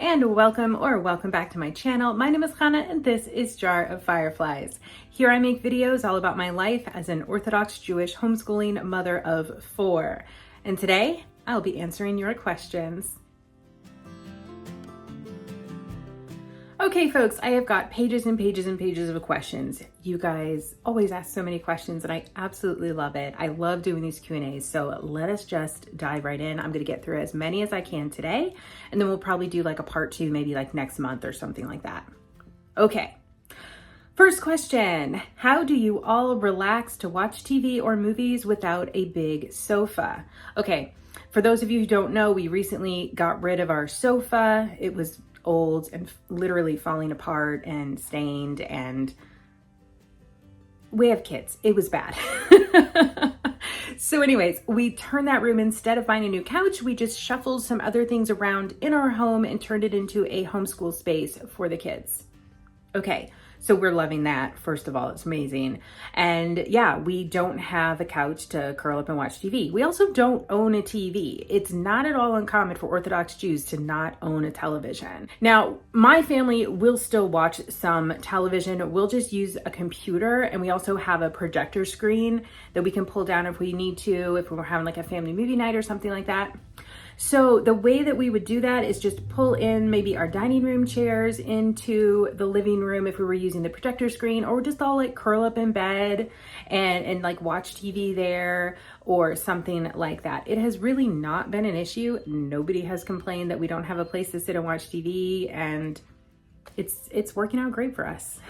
and welcome back to my channel. My name is Hannah and this is Jar of Fireflies. Here I make videos all about my life as an Orthodox Jewish homeschooling mother of 4. And today I'll be answering your questions. Okay folks, I have got pages and pages and pages of questions. You guys always ask so many questions and I absolutely love it. I love doing these Q&As, so let us just dive right in. I'm gonna get through as many as I can today, and then we'll probably do like a part 2, maybe like next month or something like that. Okay, first question. How do you all relax to watch TV or movies without a big sofa? Okay, for those of you who don't know, we recently got rid of our sofa. It was old and literally falling apart and stained, and we have kids. It was bad. So anyways, we turned that room, instead of buying a new couch, we just shuffled some other things around in our home and turned it into a homeschool space for the kids. Okay, so we're loving that. First of all, it's amazing. And yeah, we don't have a couch to curl up and watch TV. We also don't own a TV. It's not at all uncommon for Orthodox Jews to not own a television. Now, my family will still watch some television. We'll just use a computer, and we also have a projector screen that we can pull down if we need to, if we're having like a family movie night or something like that. So the way that we would do that is just pull in maybe our dining room chairs into the living room if we were using the projector screen, or just all like curl up in bed and like watch TV there or something like that. It has really not been an issue. Nobody has complained that we don't have a place to sit and watch TV, and it's working out great for us.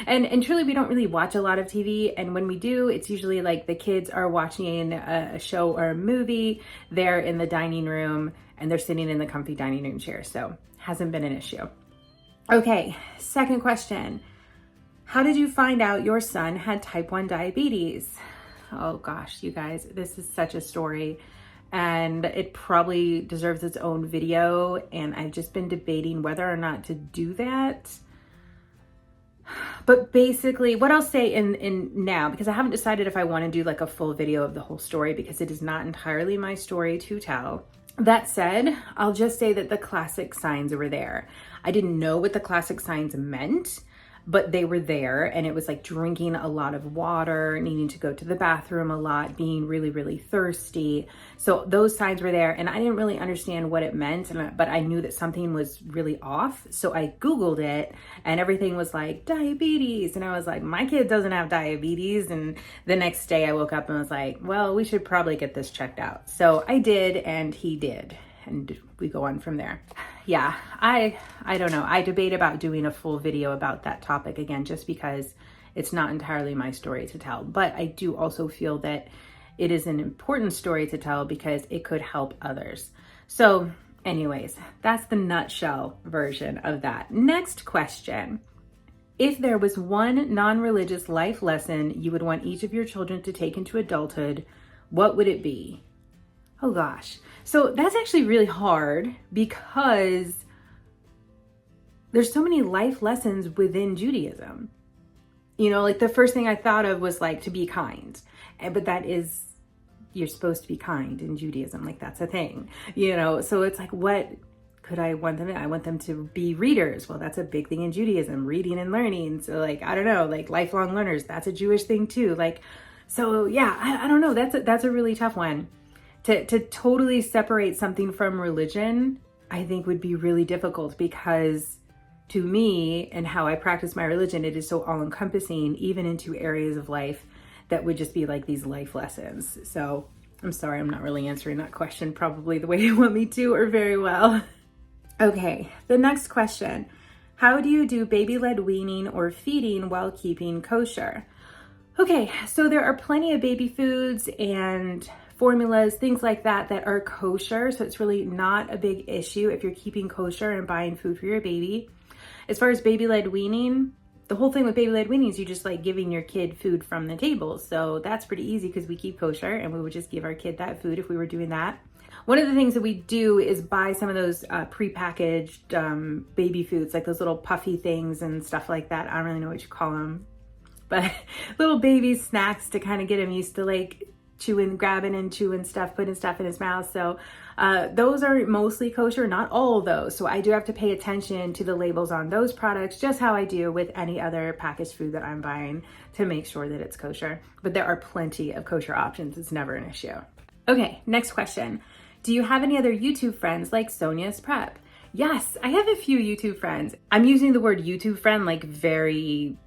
And truly, we don't really watch a lot of TV. And when we do, it's usually like the kids are watching a show or a movie. They're in the dining room and they're sitting in the comfy dining room chair. So hasn't been an issue. Okay, second question. How did you find out your son had type 1 diabetes? Oh gosh, you guys, this is such a story. And it probably deserves its own video. And I've just been debating whether or not to do that. But basically, what I'll say in now, because I haven't decided if I want to do like a full video of the whole story, because it is not entirely my story to tell. That said, I'll just say that the classic signs were there. I didn't know what the classic signs meant, but they were there, and it was like drinking a lot of water, needing to go to the bathroom a lot, being really, really thirsty. So those signs were there, and I didn't really understand what it meant, but I knew that something was really off. So I Googled it, and everything was like diabetes. And I was like, my kid doesn't have diabetes. And the next day I woke up and was like, well, we should probably get this checked out. So I did, and he did. And we go on from there. Yeah, I don't know. I debate about doing a full video about that topic again, just because it's not entirely my story to tell. But I do also feel that it is an important story to tell because it could help others. So anyways, that's the nutshell version of that. Next question. If there was one non-religious life lesson you would want each of your children to take into adulthood, what would it be? Oh gosh. So that's actually really hard because there's so many life lessons within Judaism. You know, like the first thing I thought of was like to be kind. But that is, you're supposed to be kind in Judaism. Like that's a thing, you know? So it's like, what could I want them to? I want them to be readers. Well, that's a big thing in Judaism, reading and learning. So like, I don't know, like lifelong learners, that's a Jewish thing too. Like, so yeah, I don't know. That's a really tough one. To totally separate something from religion, I think would be really difficult, because to me and how I practice my religion, it is so all-encompassing, even into areas of life that would just be like these life lessons. So I'm sorry, I'm not really answering that question probably the way you want me to, or very well. Okay, the next question. How do you do baby-led weaning or feeding while keeping kosher? Okay, so there are plenty of baby foods and formulas, things like that, that are kosher. So it's really not a big issue if you're keeping kosher and buying food for your baby. As far as baby-led weaning, the whole thing with baby-led weaning is you just like giving your kid food from the table. So that's pretty easy because we keep kosher, and we would just give our kid that food if we were doing that. One of the things that we do is buy some of those prepackaged baby foods, like those little puffy things and stuff like that. I don't really know what you call them, but little baby snacks to kind of get them used to like chewing, grabbing and chewing stuff, putting stuff in his mouth. So those are mostly kosher, not all of those. So I do have to pay attention to the labels on those products, just how I do with any other packaged food that I'm buying, to make sure that it's kosher. But there are plenty of kosher options. It's never an issue. Okay, next question. Do you have any other YouTube friends like Sonia's Prep? Yes, I have a few YouTube friends. I'm using the word YouTube friend like very,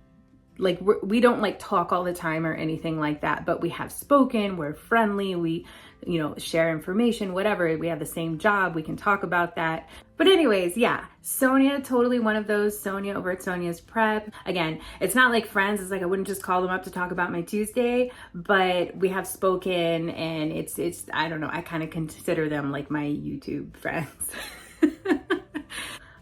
like we don't like talk all the time or anything like that, but we have spoken, we're friendly, we, you know, share information, whatever. We have the same job, we can talk about that. But anyways, yeah, Sonia, totally one of those. Sonia over at Sonia's Prep. Again, it's not like friends. It's like I wouldn't just call them up to talk about my Tuesday, but we have spoken, and it's I don't know, I kind of consider them like my YouTube friends.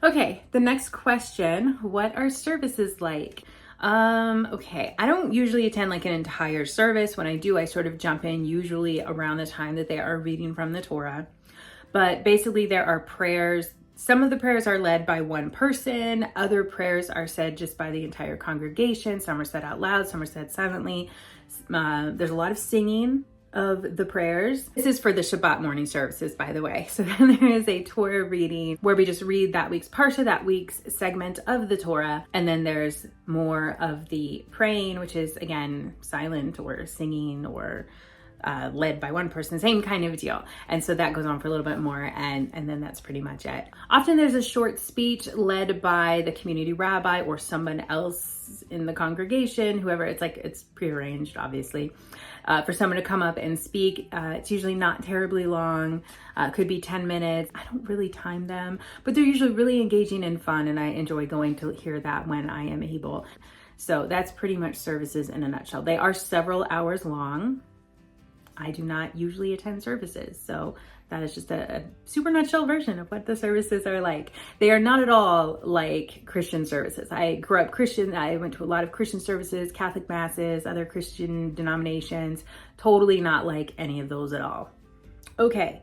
Okay, the next question, what are services like? Okay, I don't usually attend like an entire service. When I do, I sort of jump in usually around the time that they are reading from the Torah. But basically there are prayers. Some of the prayers are led by one person. Other prayers are said just by the entire congregation. Some are said out loud, some are said silently. There's a lot of singing of the prayers. This is for the Shabbat morning services, by the way. So then there is a Torah reading where we just read that week's parsha, that week's segment of the Torah. And then there's more of the praying, which is again, silent or singing or led by one person, same kind of deal. And so that goes on for a little bit more, and then that's pretty much it. Often there's a short speech led by the community rabbi or someone else in the congregation, whoever. It's like, it's prearranged, obviously, for someone to come up and speak. It's usually not terribly long, could be 10 minutes. I don't really time them, but they're usually really engaging and fun, and I enjoy going to hear that when I am able. So that's pretty much services in a nutshell. They are several hours long. I do not usually attend services, so that is just a super nutshell version of what the services are like. They are not at all like Christian services. I grew up Christian. I went to a lot of Christian services, Catholic masses, other Christian denominations. Totally not like any of those at all. Okay,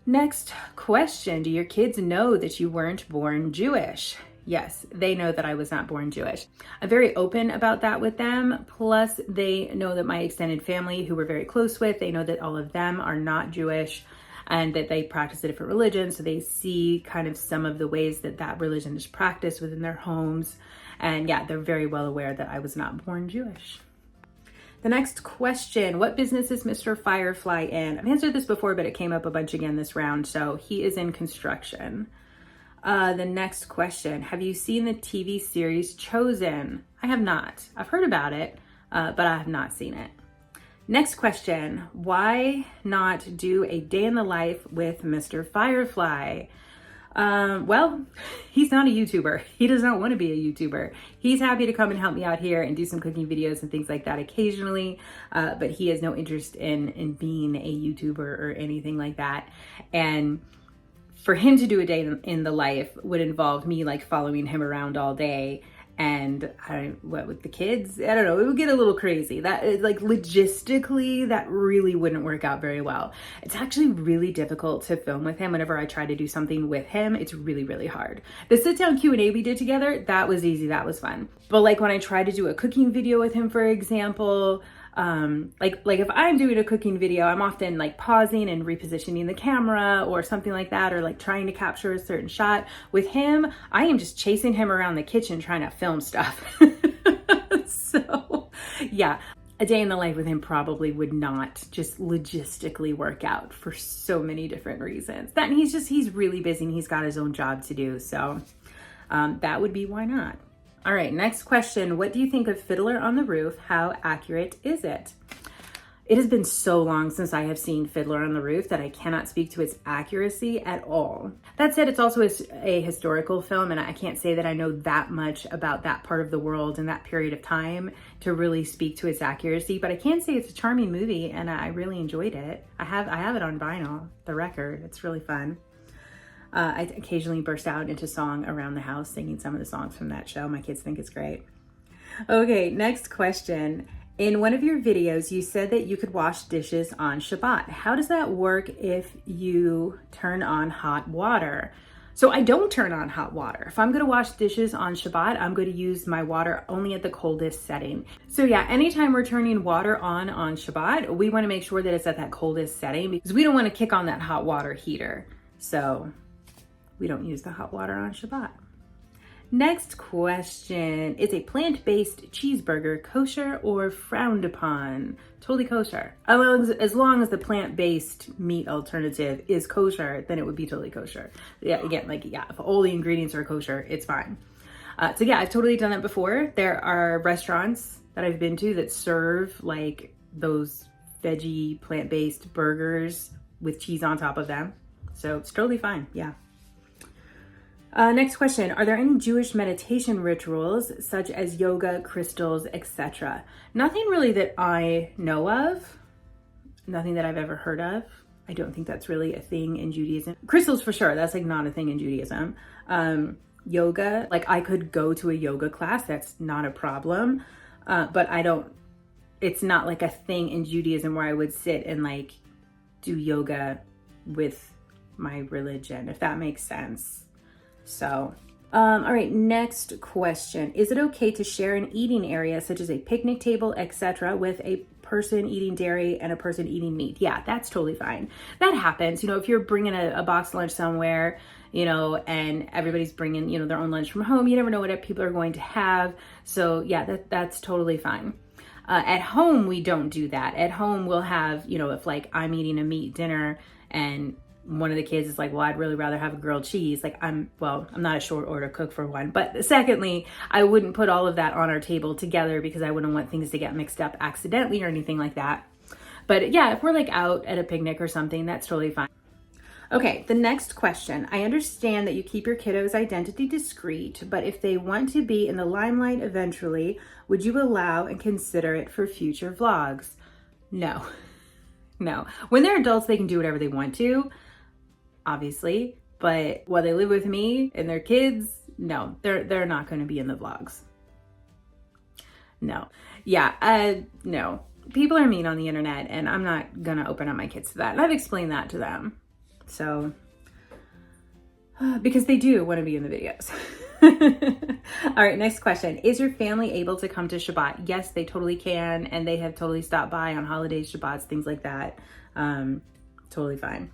next question. Do your kids know that you weren't born Jewish? Yes, they know that I was not born Jewish. I'm very open about that with them. Plus, they know that my extended family, who we're very close with, they know that all of them are not Jewish and that they practice a different religion. So they see kind of some of the ways that that religion is practiced within their homes. And yeah, they're very well aware that I was not born Jewish. The next question, what business is Mr. Firefly in? I've answered this before, but it came up a bunch again this round. So he is in construction. The next question, have you seen the TV series Chosen? I have not. I've heard about it, but I have not seen it. Next question, why not do a day in the life with Mr. Firefly? Well, he's not a YouTuber. He does not want to be a YouTuber. He's happy to come and help me out here and do some cooking videos and things like that occasionally, but he has no interest in being a YouTuber or anything like that. And for him to do a day in the life would involve me like following him around all day, and what with the kids, I don't know, it would get a little crazy. That is like logistically, that really wouldn't work out very well. It's actually really difficult to film with him. Whenever I try to do something with him, it's really, really hard. The sit down Q&A we did together, that was easy, that was fun. But like when I try to do a cooking video with him, for example, like if I'm doing a cooking video, I'm often like pausing and repositioning the camera or something like that, or like trying to capture a certain shot. With him, I am just chasing him around the kitchen trying to film stuff. So yeah, a day in the life with him probably would not just logistically work out for so many different reasons. That, and he's really busy and he's got his own job to do. So that would be why not. All right, next question. What do you think of Fiddler on the Roof? How accurate is it? It has been so long since I have seen Fiddler on the Roof that I cannot speak to its accuracy at all. That said, it's also a historical film, and I can't say that I know that much about that part of the world and that period of time to really speak to its accuracy, but I can say it's a charming movie and I really enjoyed it. I have it on vinyl, the record. It's really fun. I occasionally burst out into song around the house singing some of the songs from that show. My kids think it's great. Okay, next question. In one of your videos, you said that you could wash dishes on Shabbat. How does that work if you turn on hot water? So I don't turn on hot water. If I'm gonna wash dishes on Shabbat, I'm gonna use my water only at the coldest setting. So yeah, anytime we're turning water on Shabbat, we wanna make sure that it's at that coldest setting because we don't wanna kick on that hot water heater. So we don't use the hot water on Shabbat. Next question, is a plant-based cheeseburger kosher or frowned upon? Totally kosher. As long as the plant-based meat alternative is kosher, then it would be totally kosher. Yeah, again, if all the ingredients are kosher, it's fine. So yeah, I've totally done that before. There are restaurants that I've been to that serve like those veggie plant-based burgers with cheese on top of them. So it's totally fine, yeah. Next question, are there any Jewish meditation rituals such as yoga, crystals, etc.? Nothing really that I know of, nothing that I've ever heard of. I don't think that's really a thing in Judaism. Crystals for sure, that's like not a thing in Judaism. Yoga, like I could go to a yoga class, that's not a problem. But it's not like a thing in Judaism where I would sit and like do yoga with my religion, if that makes sense. So, all right, next question. Is it okay to share an eating area such as a picnic table, etc. with a person eating dairy and a person eating meat? Yeah, that's totally fine. That happens. You know, if you're bringing a box lunch somewhere, you know, and everybody's bringing, you know, their own lunch from home, you never know what people are going to have. So yeah, that's totally fine. At home, we don't do that. At home, we'll have, you know, if like I'm eating a meat dinner and one of the kids is like, well, I'd really rather have a grilled cheese. Like I'm not a short order cook for one. But secondly, I wouldn't put all of that on our table together because I wouldn't want things to get mixed up accidentally or anything like that. But yeah, if we're like out at a picnic or something, that's totally fine. Okay, the next question. I understand that you keep your kiddos' identity discreet, but if they want to be in the limelight eventually, would you allow and consider it for future vlogs? No. No. When they're adults, they can do whatever they want to, obviously, but while they live with me and their kids, no, they're not going to be in the vlogs. No. Yeah, no. People are mean on the internet and I'm not going to open up my kids to that. And I've explained that to them. So, because they do want to be in the videos. All right, next question. Is your family able to come to Shabbat? Yes, they totally can. And they have totally stopped by on holidays, Shabbats, things like that. Totally fine.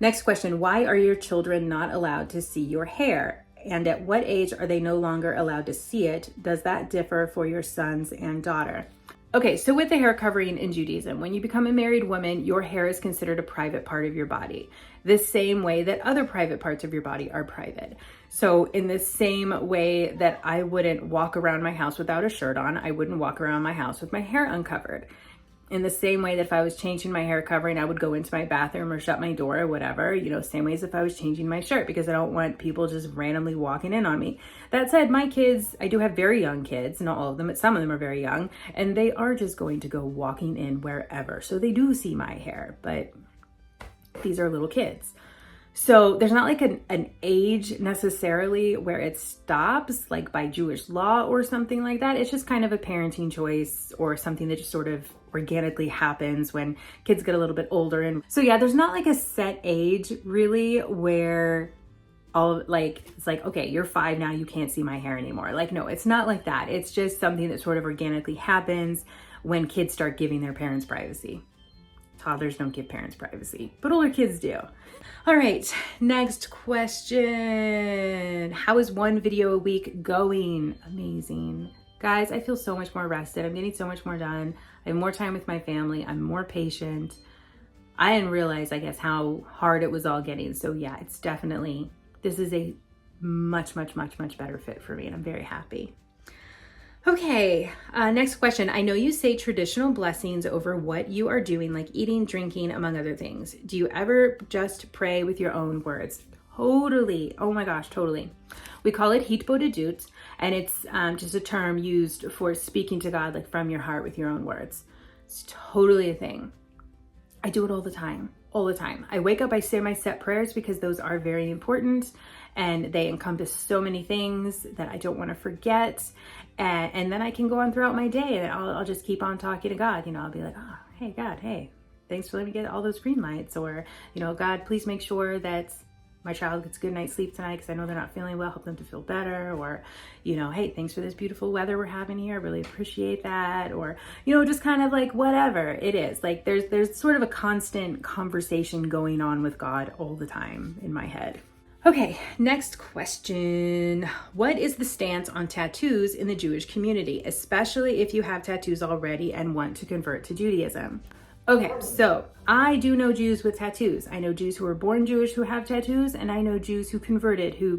Next question. Why are your children not allowed to see your hair? And at what age are they no longer allowed to see it? Does that differ for your sons and daughter? Okay, so with the hair covering in Judaism, when you become a married woman, your hair is considered a private part of your body, the same way that other private parts of your body are private. So in the same way that I wouldn't walk around my house without a shirt on, I wouldn't walk around my house with my hair uncovered. In the same way that if I was changing my hair covering, I would go into my bathroom or shut my door or whatever, you know, same way as if I was changing my shirt, because I don't want people just randomly walking in on me. That said, my kids, I do have very young kids, not all of them, but some of them are very young, and they are just going to go walking in wherever. So they do see my hair, but these are little kids. So there's not like an age necessarily where it stops, like by Jewish law or something like that. It's just kind of a parenting choice or something that just sort of organically happens when kids get a little bit older. And so yeah, there's not like a set age really where it's like, okay, you're 5 now, you can't see my hair anymore. Like, no, it's not like that. It's just something that sort of organically happens when kids start giving their parents privacy. Toddlers don't give parents privacy, but older kids do. All right, next question. How is one video a week going? Amazing. Guys, I feel so much more rested. I'm getting so much more done. I have more time with my family. I'm more patient. I didn't realize, I guess, how hard it was all getting. So yeah, it's definitely, this is a much, much, much, much better fit for me, and I'm very happy. Okay, next question. I know you say traditional blessings over what you are doing, like eating, drinking, among other things. Do you ever just pray with your own words? Totally. Oh my gosh, totally. We call it hitbodedut, and it's just a term used for speaking to God, like from your heart with your own words. It's totally a thing. I do it all the time. All the time. I wake up, I say my set prayers because those are very important and they encompass so many things that I don't want to forget. And then I can go on throughout my day and I'll just keep on talking to God. You know, I'll be like, oh, hey, God, hey, thanks for letting me get all those green lights. Or, you know, God, please make sure that my child gets a good night's sleep tonight because I know they're not feeling well, help them to feel better. Or, you know, hey, thanks for this beautiful weather we're having here. I really appreciate that. Or, you know, just kind of like whatever it is. Like there's sort of a constant conversation going on with God all the time in my head. Okay, next question. What is the stance on tattoos in the Jewish community, especially if you have tattoos already and want to convert to Judaism? Okay, so I do know Jews with tattoos. I know Jews who were born Jewish who have tattoos, and I know Jews who converted who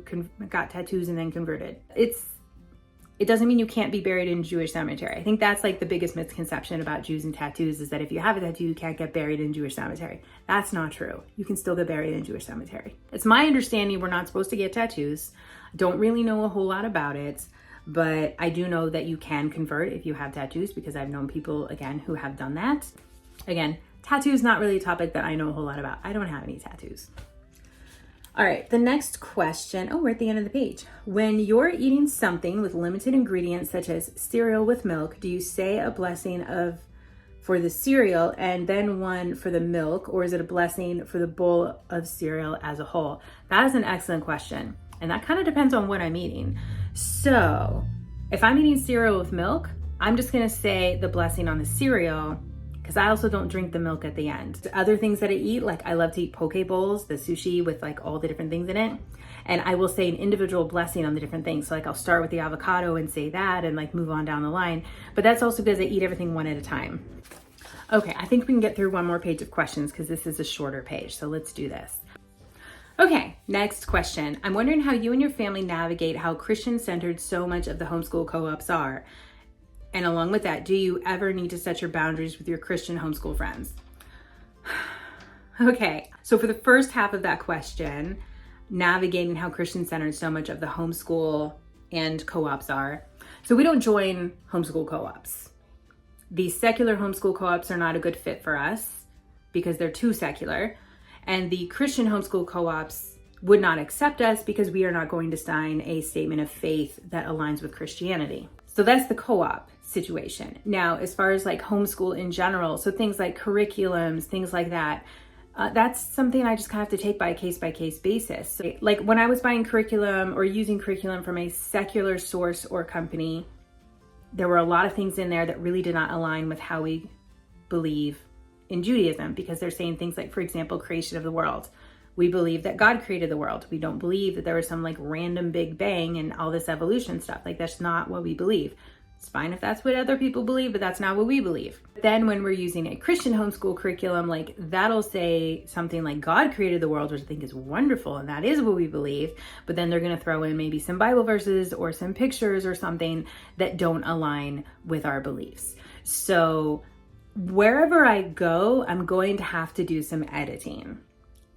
got tattoos and then converted. It doesn't mean you can't be buried in a Jewish cemetery. I think that's like the biggest misconception about Jews and tattoos, is that if you have a tattoo, you can't get buried in a Jewish cemetery. That's not true. You can still get buried in a Jewish cemetery. It's my understanding we're not supposed to get tattoos. Don't really know a whole lot about it, but I do know that you can convert if you have tattoos, because I've known people, again, who have done that. Again, tattoos not really a topic that I know a whole lot about. I don't have any tattoos. All right, the next question. Oh, we're at the end of the page. When you're eating something with limited ingredients, such as cereal with milk, do you say a blessing for the cereal and then one for the milk, or is it a blessing for the bowl of cereal as a whole? That is an excellent question, and that kind of depends on what I'm eating. So if I'm eating cereal with milk, I'm just gonna say the blessing on the cereal, because I also don't drink the milk at the end. Other things that I eat, like I love to eat poke bowls, the sushi with like all the different things in it. And I will say an individual blessing on the different things. So like I'll start with the avocado and say that and like move on down the line. But that's also because I eat everything one at a time. Okay, I think we can get through one more page of questions because this is a shorter page. So let's do this. Okay, next question. I'm wondering how you and your family navigate how Christian-centered so much of the homeschool co-ops are. And along with that, do you ever need to set your boundaries with your Christian homeschool friends? Okay, so for the first half of that question, navigating how Christian-centered so much of the homeschool and co-ops are. So we don't join homeschool co-ops. The secular homeschool co-ops are not a good fit for us because they're too secular. And the Christian homeschool co-ops would not accept us because we are not going to sign a statement of faith that aligns with Christianity. So that's the co-op situation. Now, as far as like homeschool in general, so things like curriculums, things like that, that's something I just kind of have to take by a case-by-case basis. So, like when I was buying curriculum or using curriculum from a secular source or company, there were a lot of things in there that really did not align with how we believe in Judaism, because they're saying things like, for example, creation of the world. We believe that God created the world. We don't believe that there was some like random big bang and all this evolution stuff. Like that's not what we believe. It's fine if that's what other people believe, but that's not what we believe. Then when we're using a Christian homeschool curriculum, like that'll say something like God created the world, which I think is wonderful. And that is what we believe. But then they're going to throw in maybe some Bible verses or some pictures or something that don't align with our beliefs. So wherever I go, I'm going to have to do some editing.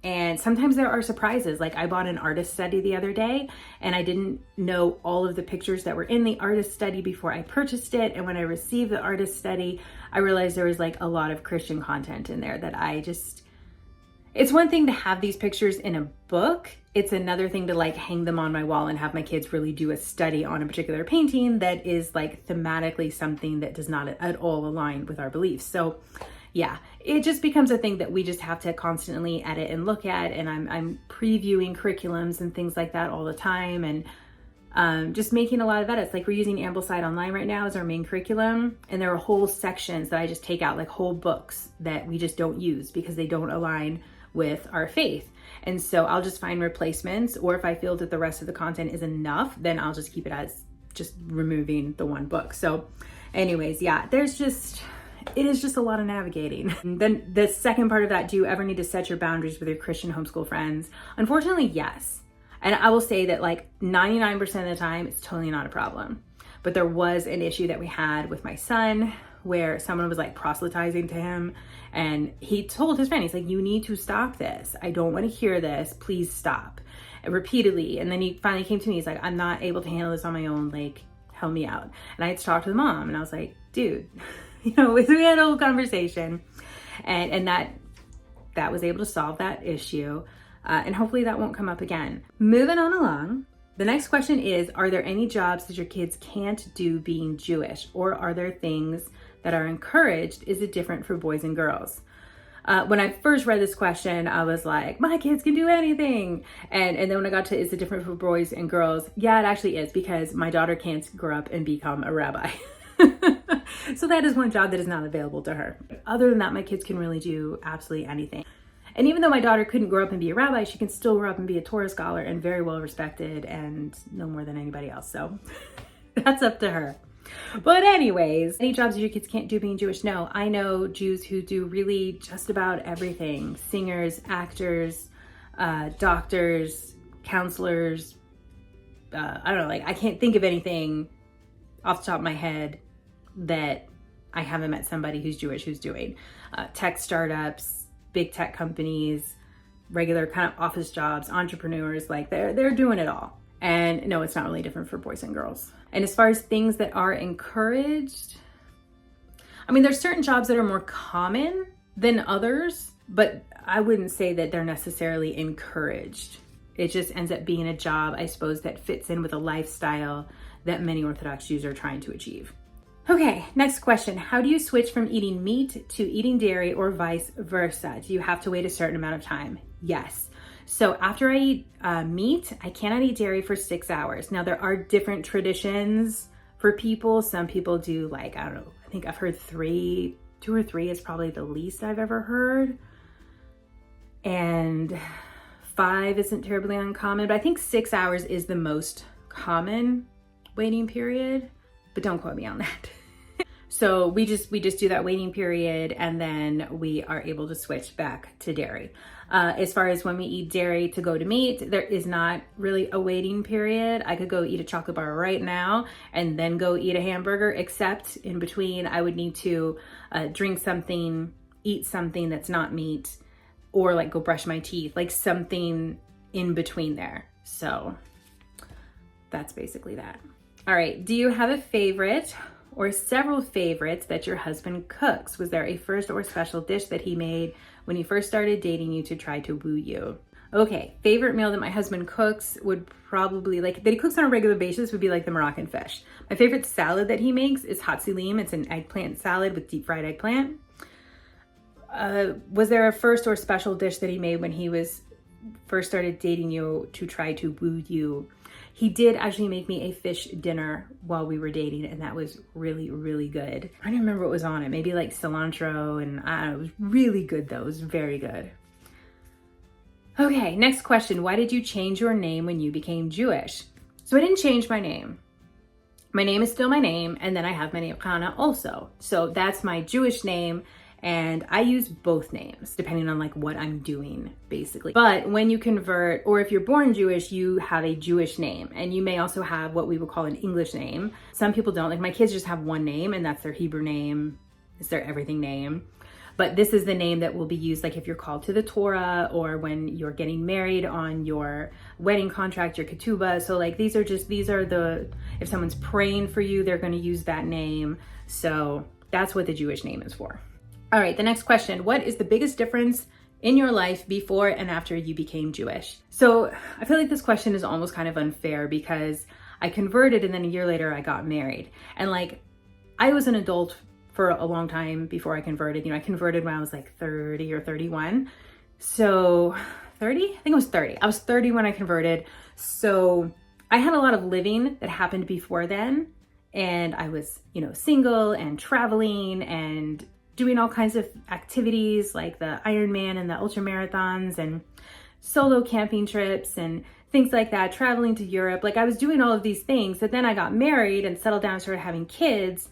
And sometimes there are surprises. Like I bought an artist study the other day and I didn't know all of the pictures that were in the artist study before I purchased it. And when I received the artist study, I realized there was like a lot of Christian content in there that it's one thing to have these pictures in a book. It's another thing to like hang them on my wall and have my kids really do a study on a particular painting that is like thematically something that does not at all align with our beliefs. So yeah, it just becomes a thing that we just have to constantly edit and look at. And I'm previewing curriculums and things like that all the time. And just making a lot of edits. Like we're using Ambleside Online right now as our main curriculum. And there are whole sections that I just take out, like whole books that we just don't use because they don't align with our faith. And so I'll just find replacements, or if I feel that the rest of the content is enough, then I'll just keep it as just removing the one book. So anyways, yeah, it is just a lot of navigating. And then the second part of that, do you ever need to set your boundaries with your Christian homeschool friends? Unfortunately, yes. And I will say that like 99% of the time, it's totally not a problem. But there was an issue that we had with my son where someone was like proselytizing to him, and he told his friend, he's like, you need to stop this. I don't want to hear this. Please stop. And repeatedly. And then he finally came to me. He's like, I'm not able to handle this on my own. Like, help me out. And I had to talk to the mom, and I was like, dude, we had a whole conversation, and that was able to solve that issue. And hopefully that won't come up again. Moving on along. The next question is, are there any jobs that your kids can't do being Jewish, or are there things that are encouraged? Is it different for boys and girls? When I first read this question, I was like, my kids can do anything. And then when I got to, is it different for boys and girls? Yeah, it actually is, because my daughter can't grow up and become a rabbi. So that is one job that is not available to her. Other than that, my kids can really do absolutely anything. And even though my daughter couldn't grow up and be a rabbi, she can still grow up and be a Torah scholar and very well respected and no more than anybody else. So that's up to her. But anyways, any jobs your kids can't do being Jewish? No, I know Jews who do really just about everything. Singers, actors, doctors, counselors. I don't know, like I can't think of anything off the top of my head that I haven't met somebody who's Jewish who's doing. Tech startups, big tech companies, regular kind of office jobs, entrepreneurs, like they're doing it all. And no, it's not really different for boys and girls. And as far as things that are encouraged, I mean, there's certain jobs that are more common than others, but I wouldn't say that they're necessarily encouraged. It just ends up being a job, I suppose, that fits in with a lifestyle that many Orthodox Jews are trying to achieve. Okay, next question. How do you switch from eating meat to eating dairy or vice versa? Do you have to wait a certain amount of time? Yes. So after I eat meat, I cannot eat dairy for 6 hours. Now there are different traditions for people. Some people do like, I don't know, I think I've heard 2 or 3 is probably the least I've ever heard. And 5 isn't terribly uncommon, but I think 6 hours is the most common waiting period, but don't quote me on that. So we just do that waiting period and then we are able to switch back to dairy. As far as when we eat dairy to go to meat, there is not really a waiting period. I could go eat a chocolate bar right now and then go eat a hamburger, except in between I would need to drink something, eat something that's not meat, or like go brush my teeth, like something in between there. So that's basically that. All right, do you have a favorite or several favorites that your husband cooks? Was there a first or special dish that he made when he first started dating you to try to woo you? Okay, favorite meal that my husband cooks would probably, like that he cooks on a regular basis, would be like the Moroccan fish. My favorite salad that he makes is hatzilim. It's an eggplant salad with deep fried eggplant. Was there a first or special dish that he made when he was first started dating you to try to woo you? He did actually make me a fish dinner while we were dating, and that was really, really good. I don't remember what was on it. Maybe like cilantro, and I don't know, it was really good though. It was very good. Okay, next question. Why did you change your name when you became Jewish? So I didn't change my name. My name is still my name, and then I have my name Hannah also. So that's my Jewish name. And I use both names depending on like what I'm doing basically. But when you convert, or if you're born Jewish, you have a Jewish name, and you may also have what we would call an English name. Some people don't, like my kids just have one name and that's their Hebrew name. It's their everything name. But this is the name that will be used like if you're called to the Torah, or when you're getting married on your wedding contract, your ketubah. So like these are the, if someone's praying for you, they're going to use that name. So that's what the Jewish name is for. All right, the next question. What is the biggest difference in your life before and after you became Jewish? So I feel like this question is almost kind of unfair because I converted and then a year later I got married. And like, I was an adult for a long time before I converted. You know, I converted when I was like 30 or 31. So 30? I think it was 30. I was 30 when I converted. So I had a lot of living that happened before then. And I was, you know, single and traveling and doing all kinds of activities like the Ironman and the ultra marathons and solo camping trips and things like that, traveling to Europe. Like I was doing all of these things, but then I got married and settled down and started having kids.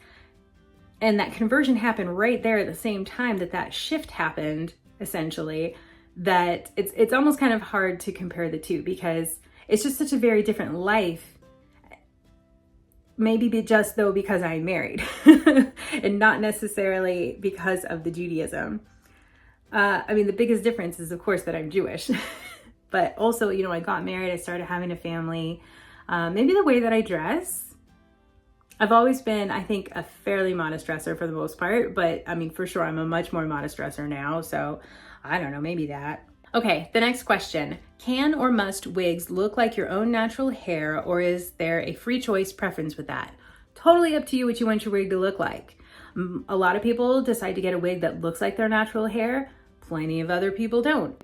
And that conversion happened right there at the same time that shift happened, essentially, that it's almost kind of hard to compare the two because it's just such a very different life. Maybe just though because I'm married and not necessarily because of the Judaism. I mean, the biggest difference is of course that I'm Jewish, but also, you know, I got married, I started having a family. Maybe the way that I dress. I've always been, I think, a fairly modest dresser for the most part, but I mean, for sure, I'm a much more modest dresser now. So I don't know, maybe that. Okay, the next question. Can or must wigs look like your own natural hair, or is there a free choice preference with that? Totally up to you what you want your wig to look like. A lot of people decide to get a wig that looks like their natural hair. Plenty of other people don't.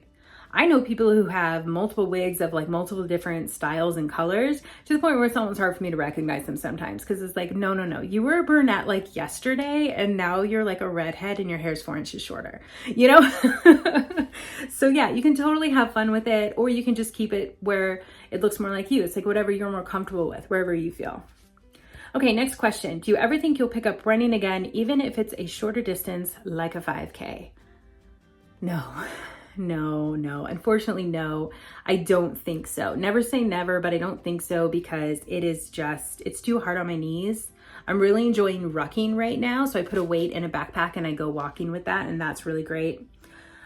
I know people who have multiple wigs of like multiple different styles and colors to the point where it's almost hard for me to recognize them sometimes, because it's like, no, no, no. You were a brunette like yesterday and now you're like a redhead and your hair's 4 inches shorter, you know? So yeah, you can totally have fun with it, or you can just keep it where it looks more like you. It's like whatever you're more comfortable with, wherever you feel. Okay, next question. Do you ever think you'll pick up running again, even if it's a shorter distance like a 5K? No. No. Unfortunately, no, I don't think so. Never say never, but I don't think so, because it's too hard on my knees. I'm really enjoying rucking right now. So I put a weight in a backpack and I go walking with that, and that's really great.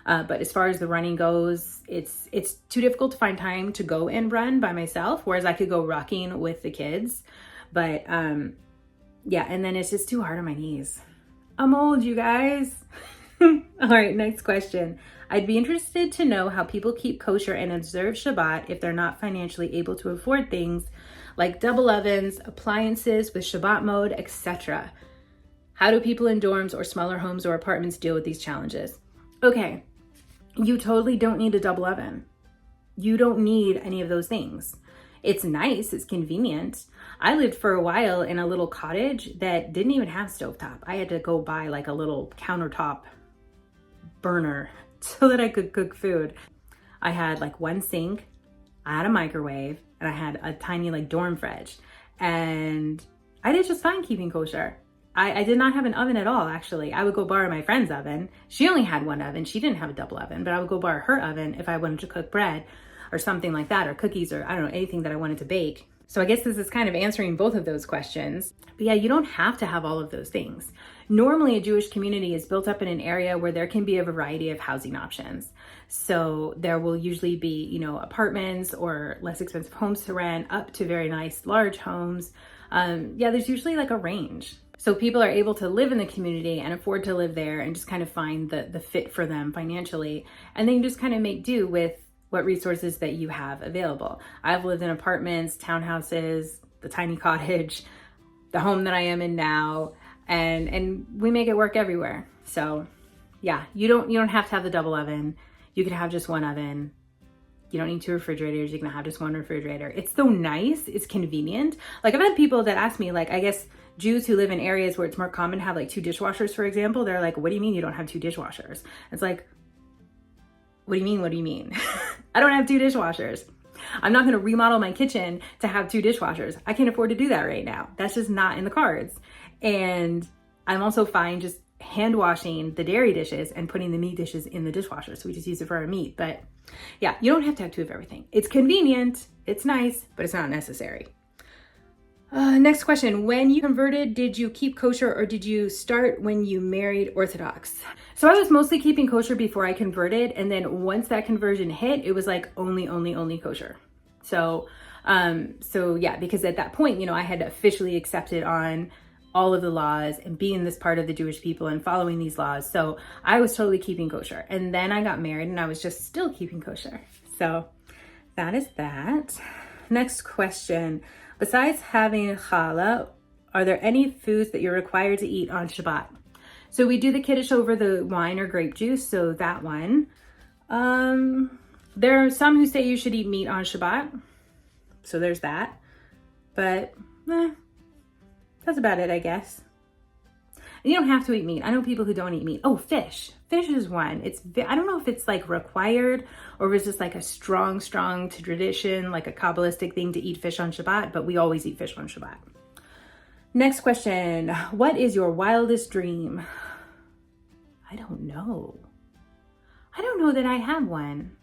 But as far as the running goes, it's too difficult to find time to go and run by myself, whereas I could go rucking with the kids. But yeah, and then it's just too hard on my knees. I'm old, you guys. All right, next question. I'd be interested to know how people keep kosher and observe Shabbat if they're not financially able to afford things like double ovens, appliances with Shabbat mode, etc. How do people in dorms or smaller homes or apartments deal with these challenges? Okay, you totally don't need a double oven. You don't need any of those things. It's nice, it's convenient. I lived for a while in a little cottage that didn't even have stovetop. I had to go buy like a little countertop burner so that I could cook food. I had like one sink, I had a microwave, and I had a tiny like dorm fridge. And I did just fine keeping kosher. I did not have an oven at all, actually. I would go borrow my friend's oven. She only had one oven. She didn't have a double oven, but I would go borrow her oven if I wanted to cook bread or something like that, or cookies, or I don't know, anything that I wanted to bake. So I guess this is kind of answering both of those questions. But yeah, you don't have to have all of those things. Normally, a Jewish community is built up in an area where there can be a variety of housing options. So there will usually be, you know, apartments or less expensive homes to rent, up to very nice large homes. Yeah, there's usually like a range. So people are able to live in the community and afford to live there and just kind of find the fit for them financially. And then you just kind of make do with what resources that you have available. I've lived in apartments, townhouses, the tiny cottage, the home that I am in now, and we make it work everywhere. So yeah, you don't have to have the double oven. You can have just one oven. You don't need 2 refrigerators. You can have just 1 refrigerator. It's so nice. It's convenient. Like I've had people that ask me, like, I guess Jews who live in areas where it's more common to have like 2 dishwashers, for example, they're like, what do you mean you don't have 2 dishwashers? It's like, what do you mean? What do you mean? I don't have 2 dishwashers. I'm not going to remodel my kitchen to have 2 dishwashers. I can't afford to do that right now. That's just not in the cards. And I'm also fine just hand washing the dairy dishes and putting the meat dishes in the dishwasher. So we just use it for our meat. But yeah, you don't have to have 2 of everything. It's convenient. It's nice, but it's not necessary. Next question. When you converted, did you keep kosher or did you start when you married Orthodox? So I was mostly keeping kosher before I converted. And then once that conversion hit, it was like only kosher. So yeah, because at that point, you know, I had officially accepted on all of the laws and being this part of the Jewish people and following these laws. So I was totally keeping kosher. And then I got married and I was just still keeping kosher. So that is that. Next question. Besides having challah, are there any foods that you're required to eat on Shabbat? So we do the kiddush over the wine or grape juice, so that one. There are some who say you should eat meat on Shabbat, so there's that. But that's about it, I guess. And you don't have to eat meat. I know people who don't eat meat. Oh, fish. Fish is one. I don't know if it's like required or if it's just like a strong tradition, like a Kabbalistic thing to eat fish on Shabbat, but we always eat fish on Shabbat. Next question. What is your wildest dream? I don't know. I don't know that I have one.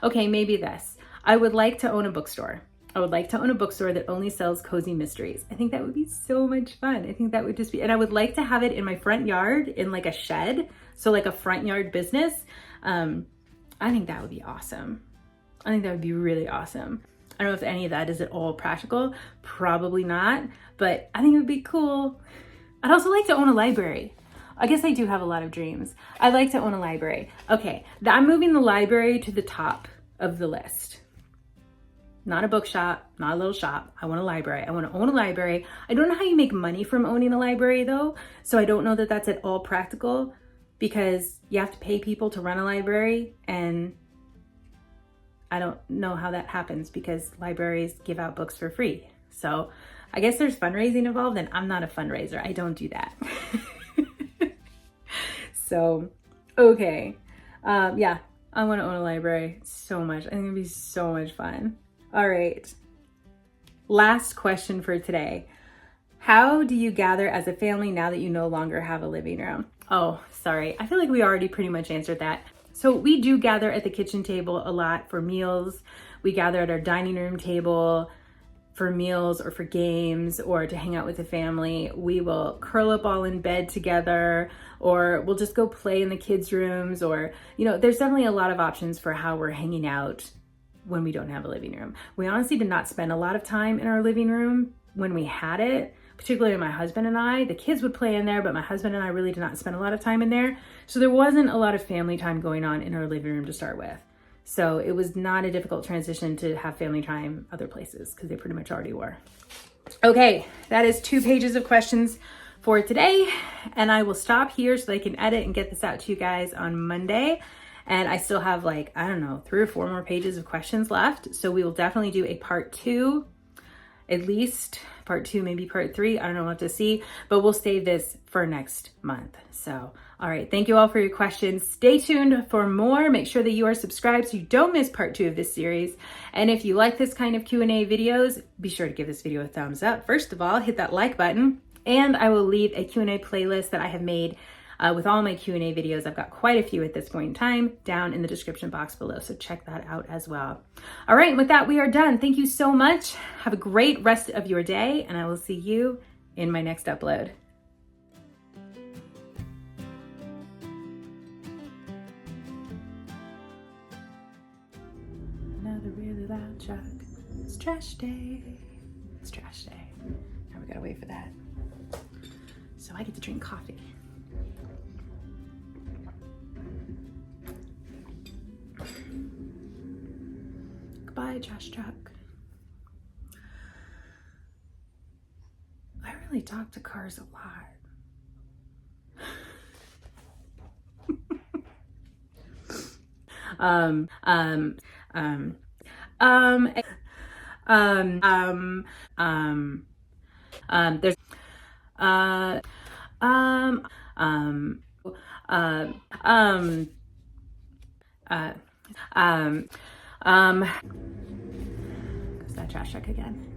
Okay, maybe this. I would like to own a bookstore. I would like to own a bookstore that only sells cozy mysteries. I think that would be so much fun. I think that would just be, and I would like to have it in my front yard in like a shed. So like a front yard business. I think that would be awesome. I think that would be really awesome. I don't know if any of that is at all practical. Probably not, but I think it would be cool. I'd also like to own a library. I guess I do have a lot of dreams. I'd like to own a library. Okay, I'm moving the library to the top of the list. Not a bookshop, not a little shop. I want a library. I want to own a library. I don't know how you make money from owning a library though. So I don't know that that's at all practical, because you have to pay people to run a library, and I don't know how that happens because libraries give out books for free. So I guess there's fundraising involved, and I'm not a fundraiser. I don't do that. So, okay. Yeah, I want to own a library so much. I think it'd be so much fun. All right. Last question for today. How do you gather as a family now that you no longer have a living room? Oh, sorry. I feel like we already pretty much answered that. So we do gather at the kitchen table a lot for meals. We gather at our dining room table for meals or for games or to hang out with the family. We will curl up all in bed together, or we'll just go play in the kids' rooms, or, you know, there's definitely a lot of options for how we're hanging out when we don't have a living room. We honestly did not spend a lot of time in our living room when we had it, particularly my husband and I. The kids would play in there, but my husband and I really did not spend a lot of time in there. So there wasn't a lot of family time going on in our living room to start with. So it was not a difficult transition to have family time other places because they pretty much already were. Okay, that is 2 pages of questions for today. And I will stop here so I can edit and get this out to you guys on Monday. And I still have like, I don't know, 3 or 4 more pages of questions left. So we will definitely do a part 2, at least part 2, maybe part 3. I don't know what to see, but we'll save this for next month. So, all right. Thank you all for your questions. Stay tuned for more. Make sure that you are subscribed so you don't miss part 2 of this series. And if you like this kind of Q&A videos, be sure to give this video a thumbs up. First of all, hit that like button, and I will leave a Q&A playlist that I have made with all my Q&A videos. I've got quite a few at this point in time down in the description box below, so check that out as well. All right, with that, we are done. Thank you so much. Have a great rest of your day, and I will see you in my next upload. Another really loud truck. It's trash day. It's trash day. Now we gotta wait for that. So I get to drink coffee. Goodbye, trash truck. I really talk to cars a lot. There's It's that trash truck again.